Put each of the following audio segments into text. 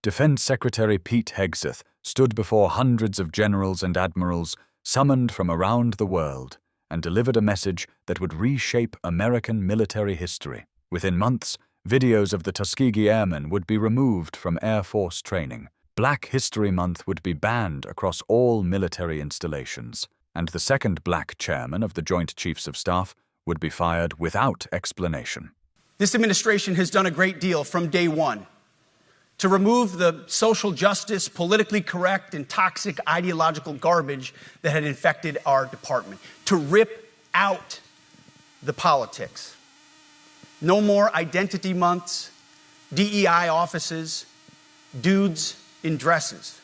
Defense Secretary Pete Hegseth stood before hundreds of generals and admirals summoned from around the world and delivered a message that would reshape American military history. Within months, videos of the Tuskegee Airmen would be removed from Air Force training. Black History Month would be banned across all military installations, and the second black chairman of the Joint Chiefs of Staff would be fired without explanation. This administration has done a great deal from day one to remove the social justice, politically correct, and toxic ideological garbage that had infected our department, to rip out the politics. No more identity months, DEI offices, dudes in dresses.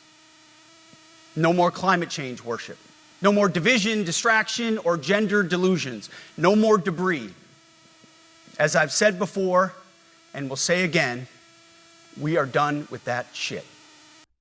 No more climate change worship. No more division, distraction, or gender delusions. No more debris. As I've said before, and will say again, we are done with that shit.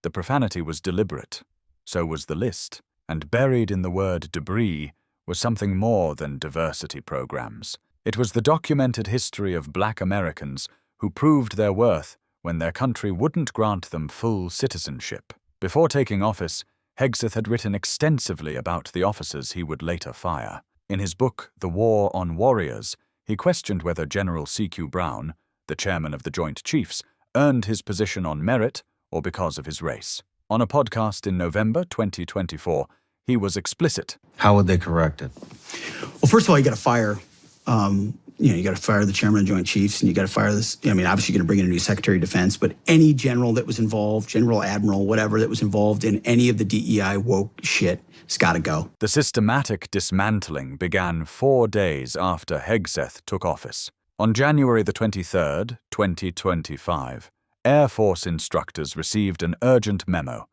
The profanity was deliberate, so was the list, and buried in the word debris was something more than diversity programs. It was the documented history of black Americans who proved their worth when their country wouldn't grant them full citizenship. Before taking office, Hegseth had written extensively about the officers he would later fire. In his book, The War on Warriors, he questioned whether General C.Q. Brown, the chairman of the Joint Chiefs, earned his position on merit or because of his race. On a podcast in November 2024, he was explicit. How would they correct it? Well, first of all, you got to fire, you got to fire the chairman of the Joint Chiefs, and you got to fire this. I mean, obviously, you're going to bring in a new Secretary of Defense, but any general that was involved, general, admiral, whatever that was involved in any of the DEI woke shit, has got to go. The systematic dismantling began 4 days after Hegseth took office. On January the 23rd, 2025, Air Force instructors received an urgent memo.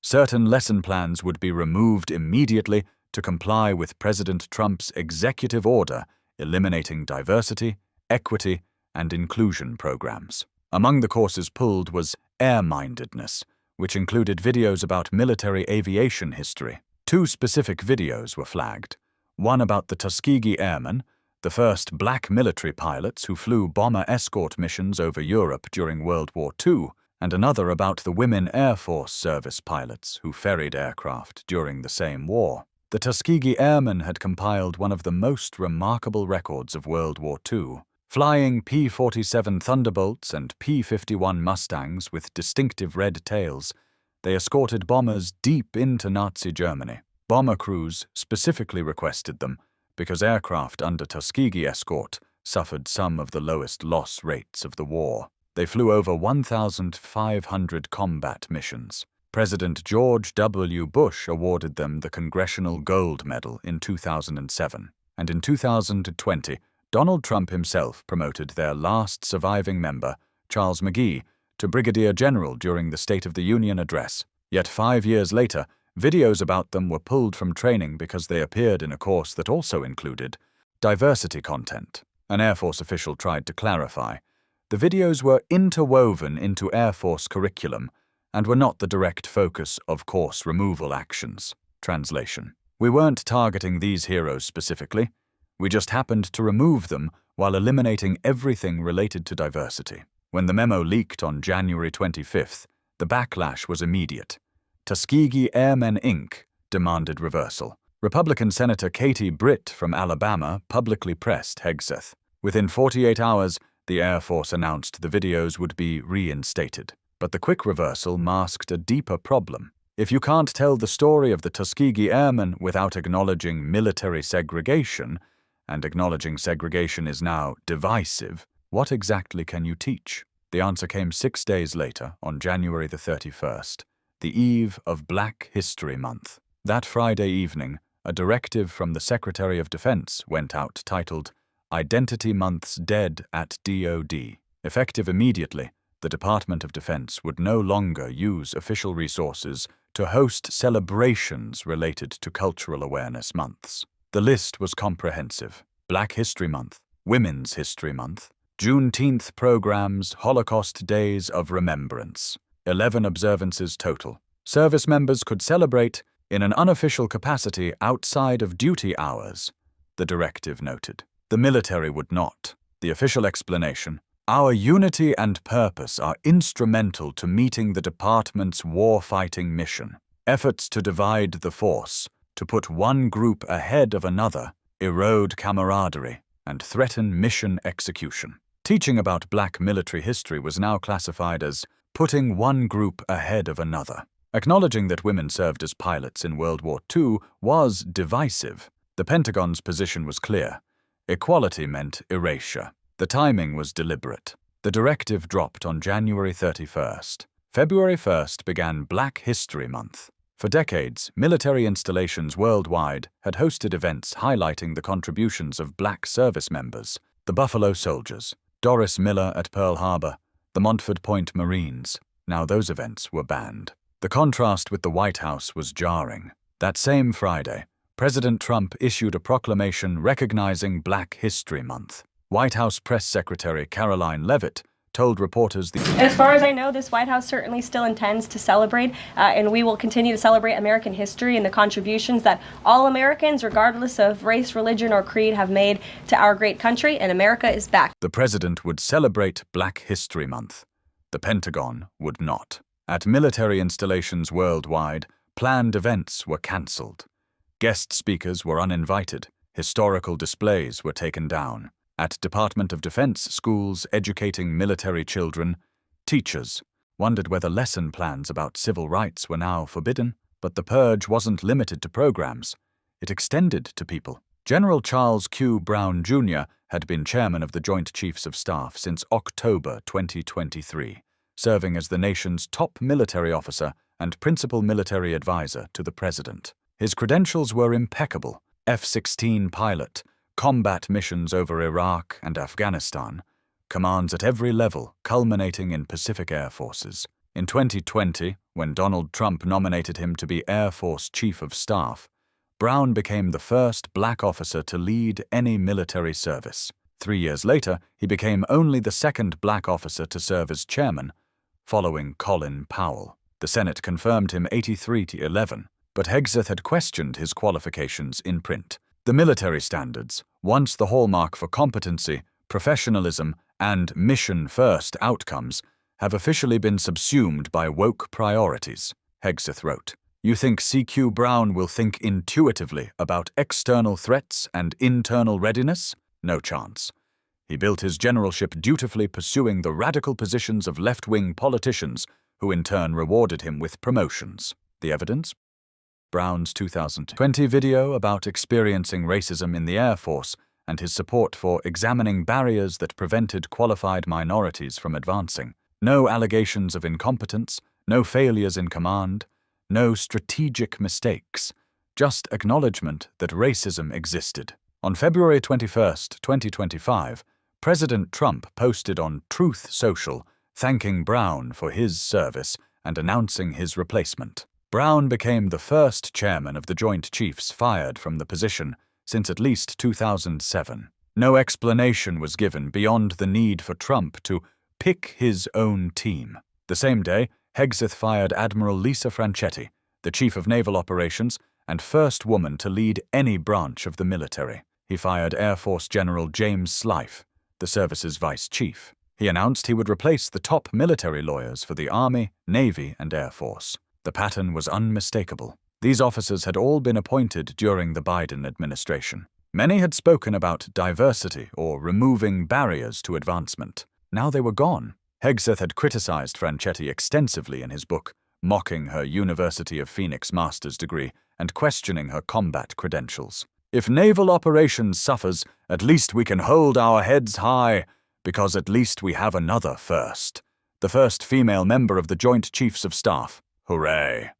Certain lesson plans would be removed immediately to comply with President Trump's executive order eliminating diversity, equity, and inclusion programs. Among the courses pulled was air-mindedness, which included videos about military aviation history. 2 specific videos were flagged, one about the Tuskegee Airmen, the first black military pilots who flew bomber escort missions over Europe during World War II, and another about the women Air Force service pilots who ferried aircraft during the same war. The Tuskegee Airmen had compiled one of the most remarkable records of World War II. Flying P-47 Thunderbolts and P-51 Mustangs with distinctive red tails, they escorted bombers deep into Nazi Germany. Bomber crews specifically requested them because aircraft under Tuskegee escort suffered some of the lowest loss rates of the war. They flew over 1,500 combat missions. President George W. Bush awarded them the Congressional Gold Medal in 2007. And in 2020, Donald Trump himself promoted their last surviving member, Charles McGee, to Brigadier General during the State of the Union address. Yet 5 years later, videos about them were pulled from training because they appeared in a course that also included diversity content. An Air Force official tried to clarify. The videos were interwoven into Air Force curriculum and were not the direct focus of course removal actions. Translation: we weren't targeting these heroes specifically. We just happened to remove them while eliminating everything related to diversity. When the memo leaked on January 25th, the backlash was immediate. Tuskegee Airmen, Inc. demanded reversal. Republican Senator Katie Britt from Alabama publicly pressed Hegseth. Within 48 hours, the Air Force announced the videos would be reinstated. But the quick reversal masked a deeper problem. If you can't tell the story of the Tuskegee Airmen without acknowledging military segregation, and acknowledging segregation is now divisive, what exactly can you teach? The answer came 6 days later, on January the 31st. The eve of Black History Month. That Friday evening, a directive from the Secretary of Defense went out titled, Identity Month's Dead at DoD. Effective immediately, the Department of Defense would no longer use official resources to host celebrations related to cultural awareness months. The list was comprehensive. Black History Month, Women's History Month, Juneteenth programs, Holocaust Days of Remembrance. 11 observances total. Service members could celebrate in an unofficial capacity outside of duty hours, the directive noted. The military would not. The official explanation, Our unity and purpose are instrumental to meeting the department's war-fighting mission. Efforts to divide the force, to put one group ahead of another, erode camaraderie, and threaten mission execution. Teaching about black military history was now classified as putting one group ahead of another. Acknowledging that women served as pilots in World War II was divisive. The Pentagon's position was clear. Equality meant erasure. The timing was deliberate. The directive dropped on January 31st. February 1st began Black History Month. For decades, military installations worldwide had hosted events highlighting the contributions of black service members: the Buffalo Soldiers, Doris Miller at Pearl Harbor, the Montford Point Marines. Now those events were banned. The contrast with the White House was jarring. That same Friday, President Trump issued a proclamation recognizing Black History Month. White House Press Secretary Caroline Leavitt told reporters As far as I know, this White House certainly still intends to celebrate, and we will continue to celebrate American history and the contributions that all Americans, regardless of race, religion, or creed, have made to our great country, and America is back. The president would celebrate Black History Month. The Pentagon would not. At military installations worldwide, planned events were cancelled. Guest speakers were uninvited. Historical displays were taken down. At Department of Defense schools educating military children, teachers wondered whether lesson plans about civil rights were now forbidden. But the Purge wasn't limited to programs. It extended to people. General Charles Q. Brown, Jr. had been chairman of the Joint Chiefs of Staff since October 2023, serving as the nation's top military officer and principal military advisor to the president. His credentials were impeccable: F-16 pilot, combat missions over Iraq and Afghanistan, commands at every level, culminating in Pacific Air Forces. In 2020, when Donald Trump nominated him to be Air Force Chief of Staff, Brown became the first black officer to lead any military service. 3 years later, he became only the second black officer to serve as chairman, following Colin Powell. The Senate confirmed him 83-11, but Hegseth had questioned his qualifications in print. The military standards, once the hallmark for competency, professionalism, and mission-first outcomes, have officially been subsumed by woke priorities, Hegseth wrote. You think CQ Brown will think intuitively about external threats and internal readiness? No chance. He built his generalship dutifully pursuing the radical positions of left-wing politicians, who in turn rewarded him with promotions. The evidence? Brown's 2020 video about experiencing racism in the Air Force and his support for examining barriers that prevented qualified minorities from advancing. No allegations of incompetence, no failures in command, no strategic mistakes, just acknowledgement that racism existed. On February 21, 2025, President Trump posted on Truth Social, thanking Brown for his service and announcing his replacement. Brown became the first chairman of the Joint Chiefs fired from the position since at least 2007. No explanation was given beyond the need for Trump to pick his own team. The same day, Hegseth fired Admiral Lisa Franchetti, the Chief of Naval Operations and first woman to lead any branch of the military. He fired Air Force General James Slife, the service's vice chief. He announced he would replace the top military lawyers for the Army, Navy, and Air Force. The pattern was unmistakable. These officers had all been appointed during the Biden administration. Many had spoken about diversity or removing barriers to advancement. Now they were gone. Hegseth had criticized Franchetti extensively in his book, mocking her University of Phoenix master's degree and questioning her combat credentials. If naval operations suffers, at least we can hold our heads high, because at least we have another first. The first female member of the Joint Chiefs of Staff. Hooray!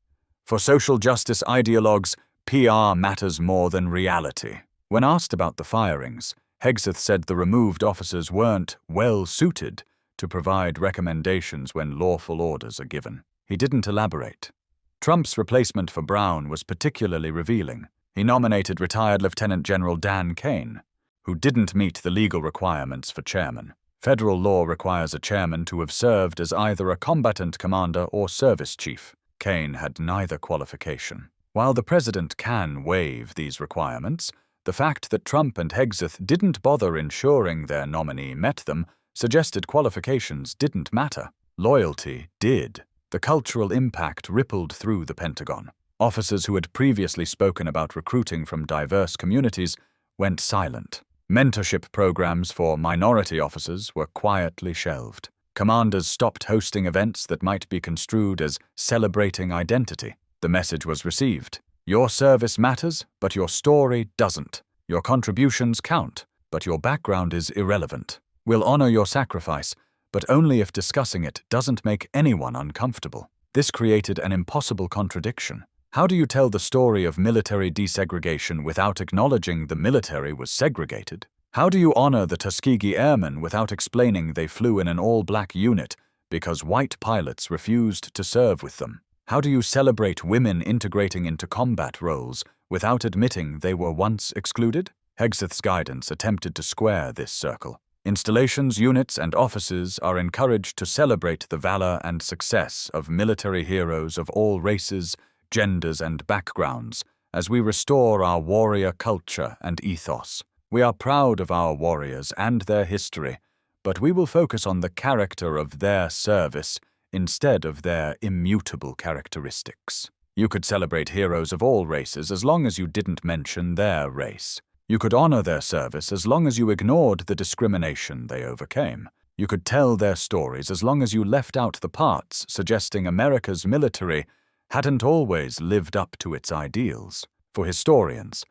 For social justice ideologues, PR matters more than reality. When asked about the firings, Hegseth said the removed officers weren't well-suited to provide recommendations when lawful orders are given. He didn't elaborate. Trump's replacement for Brown was particularly revealing. He nominated retired Lieutenant General Dan Kane, who didn't meet the legal requirements for chairman. Federal law requires a chairman to have served as either a combatant commander or service chief. Kane had neither qualification. While the president can waive these requirements, the fact that Trump and Hegseth didn't bother ensuring their nominee met them suggested qualifications didn't matter. Loyalty did. The cultural impact rippled through the Pentagon. Officers who had previously spoken about recruiting from diverse communities went silent. Mentorship programs for minority officers were quietly shelved. Commanders stopped hosting events that might be construed as celebrating identity. The message was received. Your service matters, but your story doesn't. Your contributions count, but your background is irrelevant. We'll honor your sacrifice, but only if discussing it doesn't make anyone uncomfortable. This created an impossible contradiction. How do you tell the story of military desegregation without acknowledging the military was segregated? How do you honor the Tuskegee Airmen without explaining they flew in an all-black unit because white pilots refused to serve with them? How do you celebrate women integrating into combat roles without admitting they were once excluded? Hegseth's guidance attempted to square this circle. Installations, units, and officers are encouraged to celebrate the valor and success of military heroes of all races, genders, and backgrounds as we restore our warrior culture and ethos. We are proud of our warriors and their history, but we will focus on the character of their service instead of their immutable characteristics. You could celebrate heroes of all races as long as you didn't mention their race. You could honor their service as long as you ignored the discrimination they overcame. You could tell their stories as long as you left out the parts suggesting America's military hadn't always lived up to its ideals. For historians,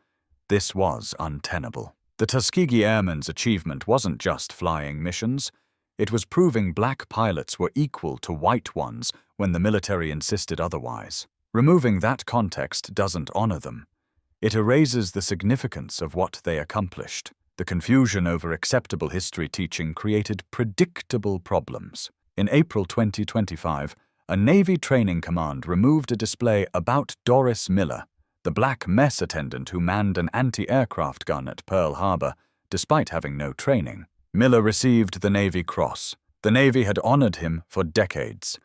this was untenable. The Tuskegee Airmen's achievement wasn't just flying missions. It was proving black pilots were equal to white ones when the military insisted otherwise. Removing that context doesn't honor them. It erases the significance of what they accomplished. The confusion over acceptable history teaching created predictable problems. In April 2025, a Navy training command removed a display about Doris Miller, the black mess attendant who manned an anti-aircraft gun at Pearl Harbor, despite having no training. Miller received the Navy Cross. The Navy had honored him for decades.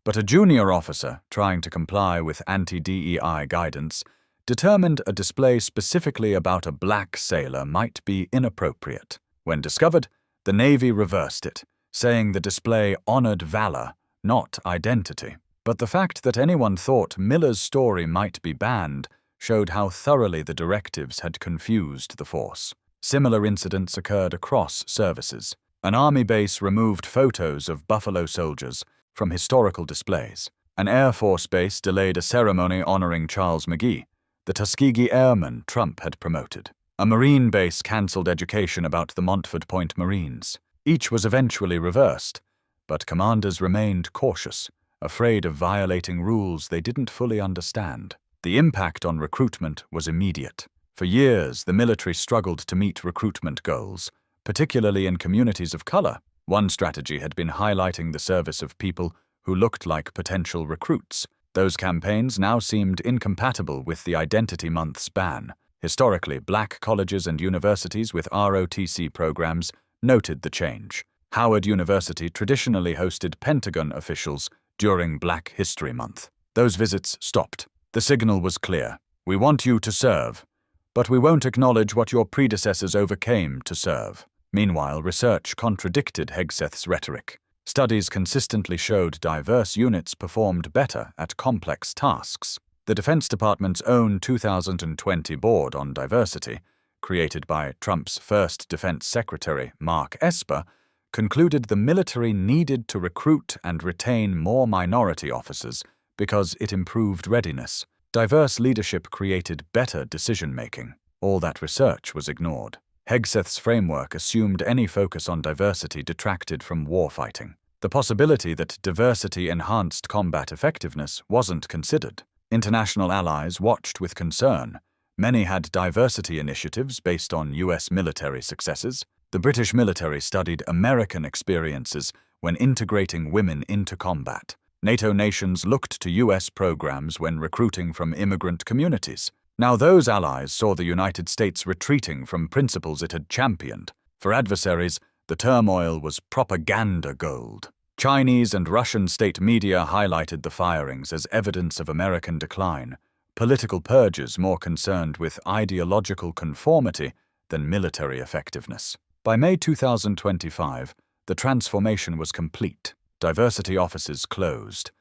But a junior officer, trying to comply with anti-DEI guidance, determined a display specifically about a black sailor might be inappropriate. When discovered, the Navy reversed it, saying the display honored valor, not identity. But the fact that anyone thought Miller's story might be banned showed how thoroughly the directives had confused the force. Similar incidents occurred across services. An Army base removed photos of Buffalo soldiers from historical displays. An Air Force base delayed a ceremony honoring Charles McGee, the Tuskegee Airmen Trump had promoted. A Marine base cancelled education about the Montford Point Marines. Each was eventually reversed, but commanders remained cautious, afraid of violating rules they didn't fully understand. The impact on recruitment was immediate. For years, the military struggled to meet recruitment goals, particularly in communities of color. One strategy had been highlighting the service of people who looked like potential recruits. Those campaigns now seemed incompatible with the Identity Month's ban. Historically, black colleges and universities with ROTC programs noted the change. Howard University traditionally hosted Pentagon officials during Black History Month. Those visits stopped. The signal was clear. We want you to serve, but we won't acknowledge what your predecessors overcame to serve. Meanwhile, research contradicted Hegseth's rhetoric. Studies consistently showed diverse units performed better at complex tasks. The Defense Department's own 2020 Board on Diversity, created by Trump's first Defense Secretary, Mark Esper, concluded the military needed to recruit and retain more minority officers because it improved readiness. Diverse leadership created better decision-making. All that research was ignored. Hegseth's framework assumed any focus on diversity detracted from warfighting. The possibility that diversity enhanced combat effectiveness wasn't considered. International allies watched with concern. Many had diversity initiatives based on U.S. military successes. The British military studied American experiences when integrating women into combat. NATO nations looked to U.S. programs when recruiting from immigrant communities. Now those allies saw the United States retreating from principles it had championed. For adversaries, the turmoil was propaganda gold. Chinese and Russian state media highlighted the firings as evidence of American decline, political purges more concerned with ideological conformity than military effectiveness. By May 2025, The transformation was complete. Diversity offices closed.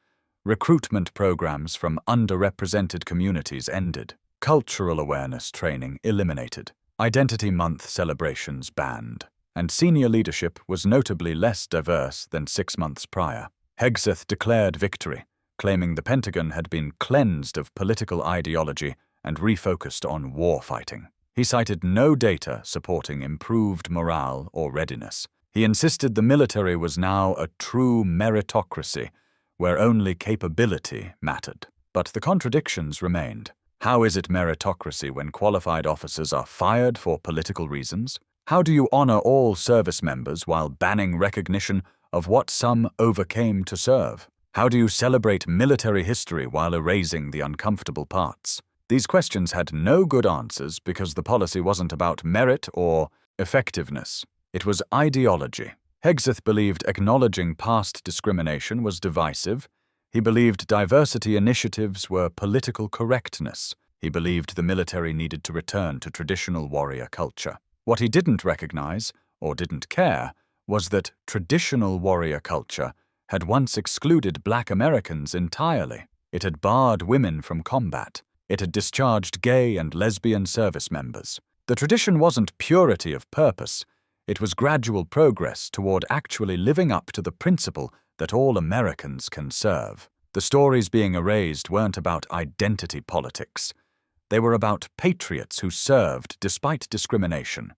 Recruitment programs from underrepresented communities ended. Cultural awareness training eliminated. Identity Month celebrations banned. And senior leadership was notably less diverse than 6 months prior. Hegseth declared victory, claiming the Pentagon had been cleansed of political ideology and refocused on warfighting. He cited no data supporting improved morale or readiness. He insisted the military was now a true meritocracy, where only capability mattered. But the contradictions remained. How is it meritocracy when qualified officers are fired for political reasons? How do you honor all service members while banning recognition of what some overcame to serve? How do you celebrate military history while erasing the uncomfortable parts? These questions had no good answers because the policy wasn't about merit or effectiveness. It was ideology. Hegseth believed acknowledging past discrimination was divisive. He believed diversity initiatives were political correctness. He believed the military needed to return to traditional warrior culture. What he didn't recognize, or didn't care, was that traditional warrior culture had once excluded Black Americans entirely. It had barred women from combat. It had discharged gay and lesbian service members. The tradition wasn't purity of purpose. It was gradual progress toward actually living up to the principle that all Americans can serve. The stories being erased weren't about identity politics. They were about patriots who served despite discrimination,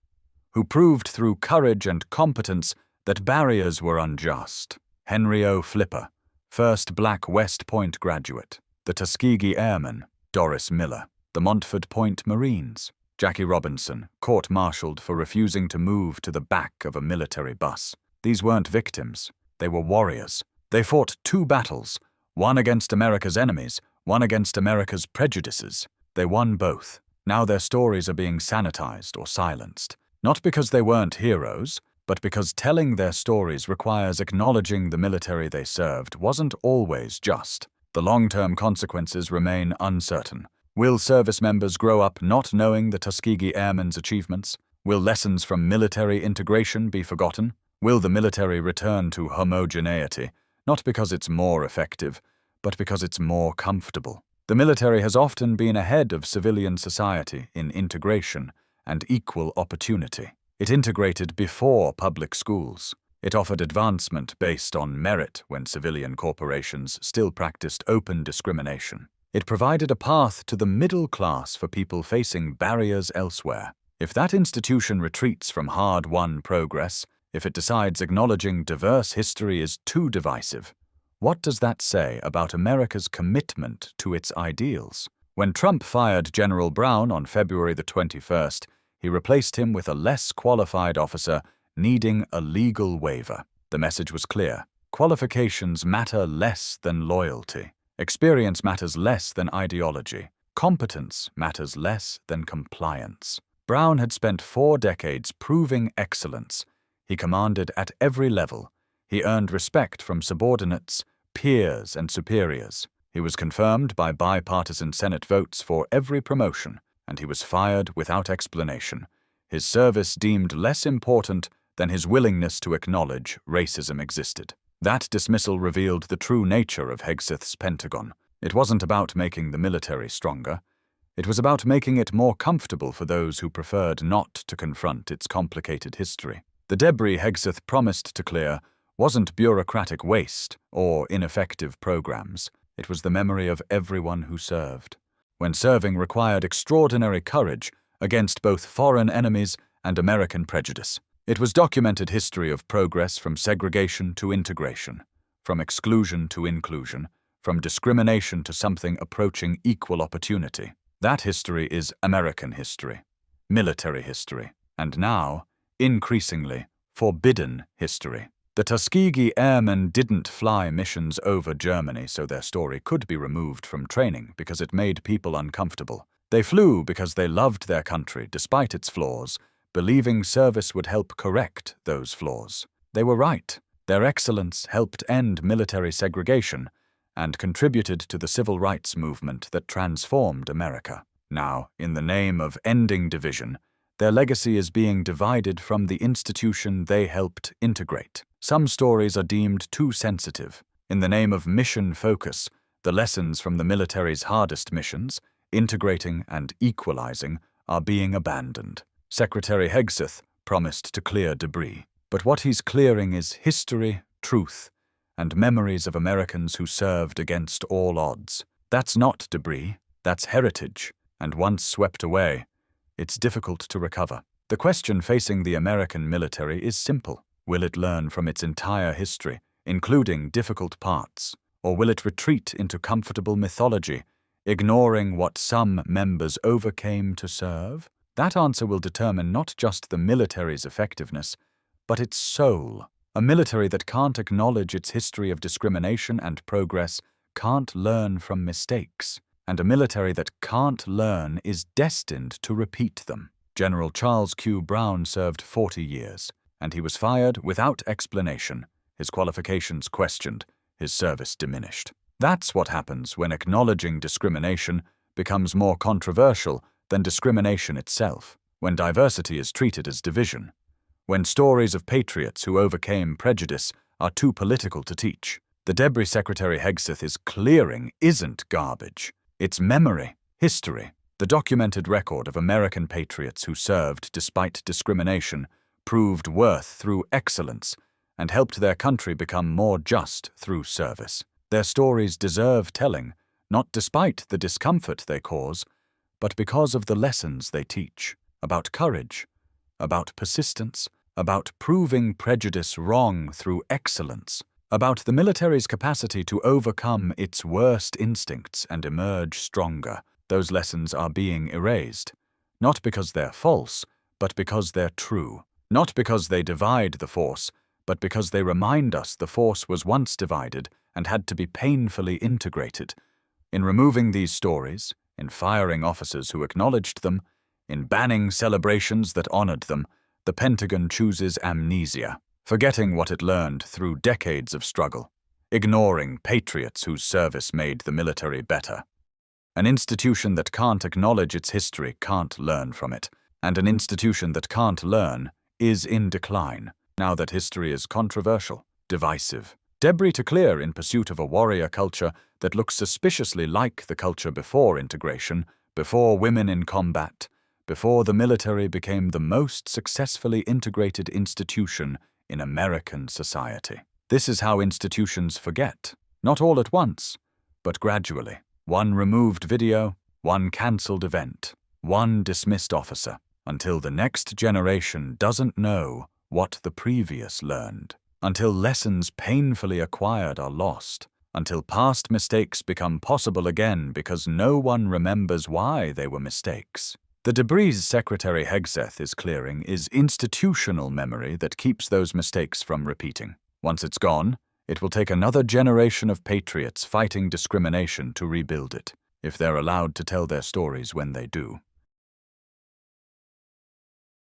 who proved through courage and competence that barriers were unjust. Henry O. Flipper, first Black West Point graduate. The Tuskegee Airmen, Doris Miller. The Montford Point Marines, Jackie Robinson, court-martialed for refusing to move to the back of a military bus. These weren't victims. They were warriors. They fought 2 battles, one against America's enemies, one against America's prejudices. They won both. Now their stories are being sanitized or silenced. Not because they weren't heroes, but because telling their stories requires acknowledging the military they served wasn't always just. The long-term consequences remain uncertain. Will service members grow up not knowing the Tuskegee Airmen's achievements? Will lessons from military integration be forgotten? Will the military return to homogeneity, not because it's more effective, but because it's more comfortable? The military has often been ahead of civilian society in integration and equal opportunity. It integrated before public schools. It offered advancement based on merit when civilian corporations still practiced open discrimination. It provided a path to the middle class for people facing barriers elsewhere. If that institution retreats from hard-won progress, if it decides acknowledging diverse history is too divisive, what does that say about America's commitment to its ideals? When Trump fired General Brown on February the 21st, he replaced him with a less qualified officer needing a legal waiver. The message was clear. Qualifications matter less than loyalty. Experience matters less than ideology. Competence matters less than compliance. Brown had spent 4 decades proving excellence. He commanded at every level. He earned respect from subordinates, peers, and superiors. He was confirmed by bipartisan Senate votes for every promotion, and he was fired without explanation. His service deemed less important than his willingness to acknowledge racism existed. That dismissal revealed the true nature of Hegseth's Pentagon. It wasn't about making the military stronger. It was about making it more comfortable for those who preferred not to confront its complicated history. The debris Hegseth promised to clear wasn't bureaucratic waste or ineffective programs. It was the memory of everyone who served. When serving required extraordinary courage against both foreign enemies and American prejudice. It was documented history of progress from segregation to integration, from exclusion to inclusion, from discrimination to something approaching equal opportunity. That history is American history, military history, and now, increasingly, forbidden history. The Tuskegee Airmen didn't fly missions over Germany so their story could be removed from training because it made people uncomfortable. They flew because they loved their country despite its flaws, believing service would help correct those flaws. They were right. Their excellence helped end military segregation and contributed to the civil rights movement that transformed America. Now, in the name of ending division, Their legacy is being divided from the institution they helped integrate. Some stories are deemed too sensitive. In the name of mission focus, the lessons from the military's hardest missions, integrating and equalizing, are being abandoned. Secretary Hegseth promised to clear debris, but what he's clearing is history, truth, and memories of Americans who served against all odds. That's not debris, that's heritage, and once swept away, it's difficult to recover. The question facing the American military is simple. Will it learn from its entire history, including difficult parts, or will it retreat into comfortable mythology, ignoring what some members overcame to serve? That answer will determine not just the military's effectiveness, but its soul. A military that can't acknowledge its history of discrimination and progress can't learn from mistakes, and a military that can't learn is destined to repeat them. General Charles Q. Brown served 40 years, and he was fired without explanation, his qualifications questioned, his service diminished. That's what happens when acknowledging discrimination becomes more controversial than discrimination itself, when diversity is treated as division, when stories of patriots who overcame prejudice are too political to teach. The debris Secretary Hegseth is clearing isn't garbage. It's memory, history, the documented record of American patriots who served despite discrimination, proved worth through excellence, and helped their country become more just through service. Their stories deserve telling, not despite the discomfort they cause, but because of the lessons they teach, about courage, about persistence, about proving prejudice wrong through excellence, about the military's capacity to overcome its worst instincts and emerge stronger. Those lessons are being erased, not because they're false, but because they're true. Not because they divide the force, but because they remind us the force was once divided and had to be painfully integrated. In removing these stories, in firing officers who acknowledged them, in banning celebrations that honored them, the Pentagon chooses amnesia, forgetting what it learned through decades of struggle, ignoring patriots whose service made the military better. An institution that can't acknowledge its history can't learn from it, and an institution that can't learn is in decline, now that history is controversial, divisive. Debris to clear in pursuit of a warrior culture that looks suspiciously like the culture before integration, before women in combat, before the military became the most successfully integrated institution in American society. This is how institutions forget, not all at once, but gradually. One removed video, one cancelled event, one dismissed officer, until the next generation doesn't know what the previous learned, until lessons painfully acquired are lost, until past mistakes become possible again because no one remembers why they were mistakes. The debris Secretary Hegseth is clearing is institutional memory that keeps those mistakes from repeating. Once it's gone, it will take another generation of patriots fighting discrimination to rebuild it, if they're allowed to tell their stories when they do.